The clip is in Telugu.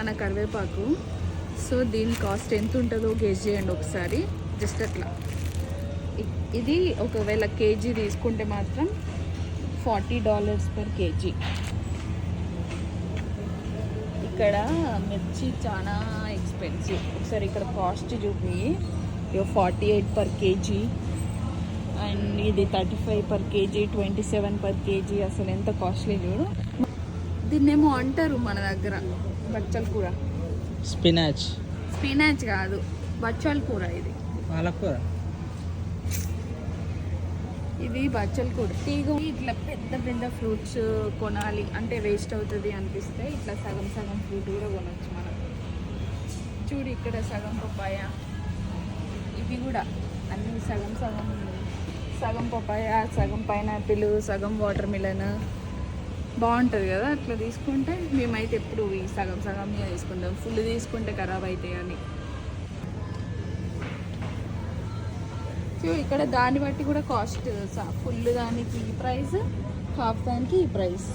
మన కరివేపాకు. సో దీని కాస్ట్ ఎంత ఉంటుందో గెస్ చేయండి ఒకసారి, జస్ట్ అట్లా. ఇది ఒకవేళ కేజీ తీసుకుంటే మాత్రం $40 పర్ కేజీ. ఇక్కడ మిర్చి చాలా ఎక్స్పెన్సివ్. ఒకసారి ఇక్కడ కాస్ట్ చూపి, 48 పర్ కేజీ, అండ్ ఇది 35 పర్ కేజీ, 27 పర్ కేజీ. అసలు ఎంత కాస్ట్లీ చూడు. దీన్నేమో అంటారు మన దగ్గర బచ్చల కూర. స్పినాచ్ కాదు, బచ్చల కూర. ఇది పాలకూర. ఇది బచ్చల కూర. తీగ ఇట్లా పెద్ద పెద్ద ఫ్రూట్స్ కొనాలి అంటే వేస్ట్ అవుతుంది అనిపిస్తే ఇట్లా సగం సగం ఫ్రూట్ కూడా కొనవచ్చు మనం. చూడు ఇక్కడ సగం పపాయ, ఇవి కూడా అన్నీ సగం సగం. సగం పపాయ, సగం పైనాపిల్, సగం వాటర్ మిలన్. బాగుంటుంది కదా అట్లా తీసుకుంటే. మేమైతే ఎప్పుడు ఈ సగం సగం తీసుకుంటాం, ఫుల్ తీసుకుంటే ఖరాబ్ అవుతాయి అని. సో ఇక్కడ దాన్ని బట్టి కూడా కాస్ట్. ఫుల్ దానికి ఈ ప్రైస్, హాఫ్ దానికి ఈ ప్రైస్.